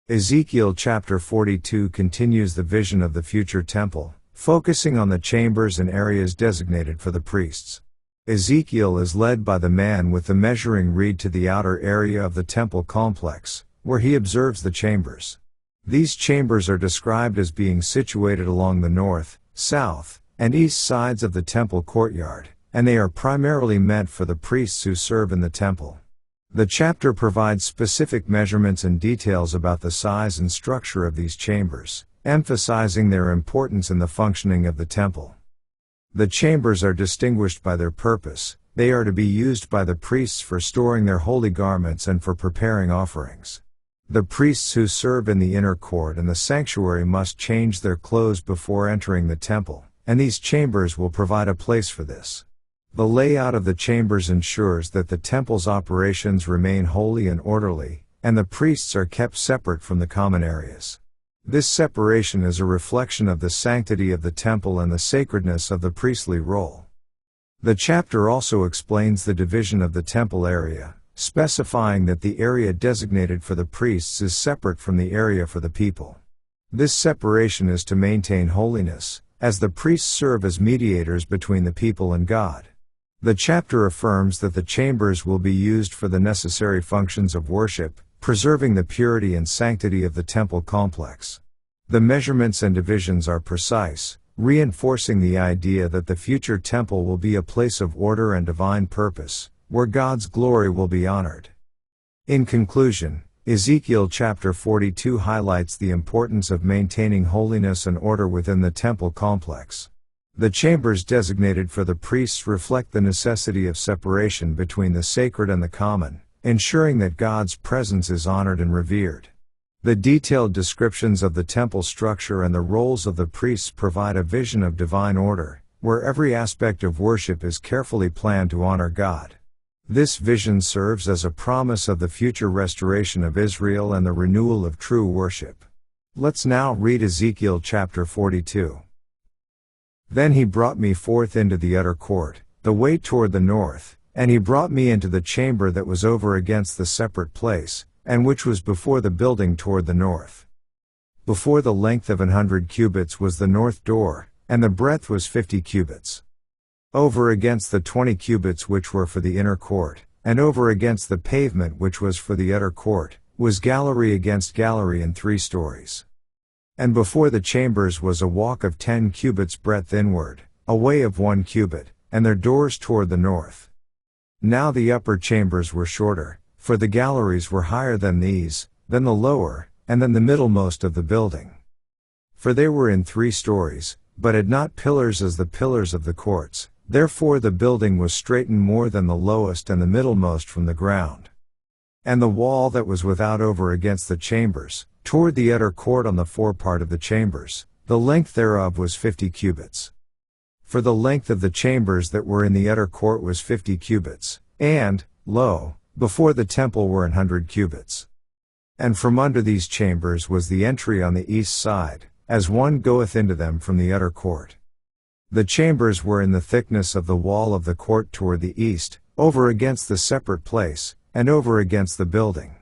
Ezekiel Chapter 42 continues the vision of the future temple, focusing on the chambers and areas designated for the priests. Ezekiel is led by the man with the measuring reed to the outer area of the temple complex, where he observes the chambers. These chambers are described as being situated along the north, south, and east sides of the temple courtyard, and they are primarily meant for the priests who serve in the temple. The chapter provides specific measurements and details about the size and structure of these chambers, emphasizing their importance in the functioning of the temple. The chambers are distinguished by their purpose. They are to be used by the priests for storing their holy garments and for preparing offerings. The priests who serve in the inner court and the sanctuary must change their clothes before entering the temple, and these chambers will provide a place for this. The layout of the chambers ensures that the temple's operations remain holy and orderly, and the priests are kept separate from the common areas. This separation is a reflection of the sanctity of the temple and the sacredness of the priestly role. The chapter also explains the division of the temple area, specifying that the area designated for the priests is separate from the area for the people. This separation is to maintain holiness, as the priests serve as mediators between the people and God. The chapter affirms that the chambers will be used for the necessary functions of worship, preserving the purity and sanctity of the temple complex. The measurements and divisions are precise, reinforcing the idea that the future temple will be a place of order and divine purpose, where God's glory will be honored. In conclusion, Ezekiel chapter 42 highlights the importance of maintaining holiness and order within the temple complex. The chambers designated for the priests reflect the necessity of separation between the sacred and the common, ensuring that God's presence is honored and revered. The detailed descriptions of the temple structure and the roles of the priests provide a vision of divine order, where every aspect of worship is carefully planned to honor God. This vision serves as a promise of the future restoration of Israel and the renewal of true worship. Let's now read Ezekiel chapter 42. Then he brought me forth into the utter court, the way toward the north, and he brought me into the chamber that was over against the separate place, and which was before the building toward the north. Before the length of 100 cubits was the north door, and the breadth was 50 cubits. Over against the 20 cubits which were for the inner court, and over against the pavement which was for the utter court, was gallery against gallery in 3 stories. And before the chambers was a walk of 10 cubits breadth inward, a way of 1 cubit, and their doors toward the north. Now the upper chambers were shorter, for the galleries were higher than these, than the lower, and than the middlemost of the building. For they were in 3 stories, but had not pillars as the pillars of the courts, therefore the building was straitened more than the lowest and the middlemost from the ground. And the wall that was without over against the chambers, toward the utter court on the forepart of the chambers, the length thereof was 50 cubits. For the length of the chambers that were in the utter court was 50 cubits, and, lo, before the temple were 100 cubits. And from under these chambers was the entry on the east side, as one goeth into them from the utter court. The chambers were in the thickness of the wall of the court toward the east, over against the separate place, and over against the building.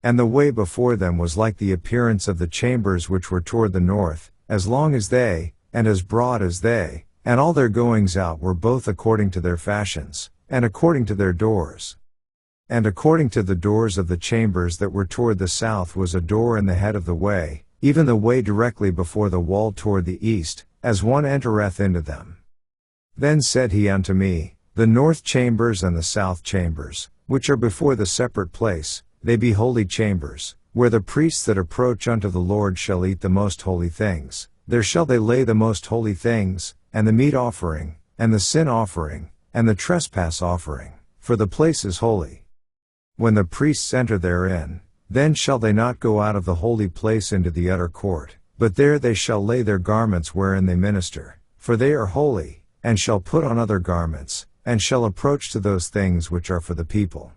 And the way before them was like the appearance of the chambers which were toward the north, as long as they, and as broad as they, and all their goings out were both according to their fashions, and according to their doors. And according to the doors of the chambers that were toward the south was a door in the head of the way, even the way directly before the wall toward the east, as one entereth into them. Then said he unto me, The north chambers and the south chambers, which are before the separate place, they be holy chambers, where the priests that approach unto the Lord shall eat the most holy things. There shall they lay the most holy things, and the meat offering, and the sin offering, and the trespass offering, for the place is holy. When the priests enter therein, then shall they not go out of the holy place into the utter court, but there they shall lay their garments wherein they minister, for they are holy, and shall put on other garments, and shall approach to those things which are for the people.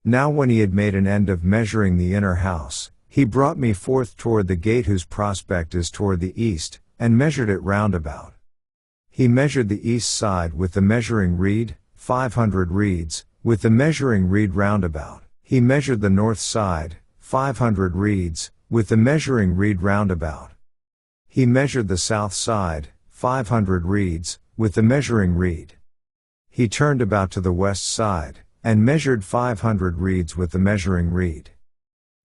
Now when he had made an end of measuring the inner house, he brought me forth toward the gate whose prospect is toward the east, and measured it round about. He measured the east side with the measuring reed, 500 reeds, with the measuring reed round about. He measured the north side, 500 reeds, with the measuring reed roundabout. He measured the south side, 500 reeds, with the measuring reed. He turned about to the west side, and measured 500 reeds with the measuring reed.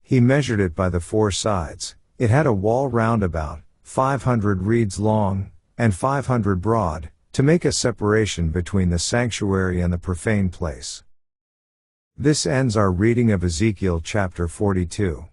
He measured it by the four sides. It had a wall roundabout, 500 reeds long, and 500 broad, to make a separation between the sanctuary and the profane place. This ends our reading of Ezekiel chapter 42.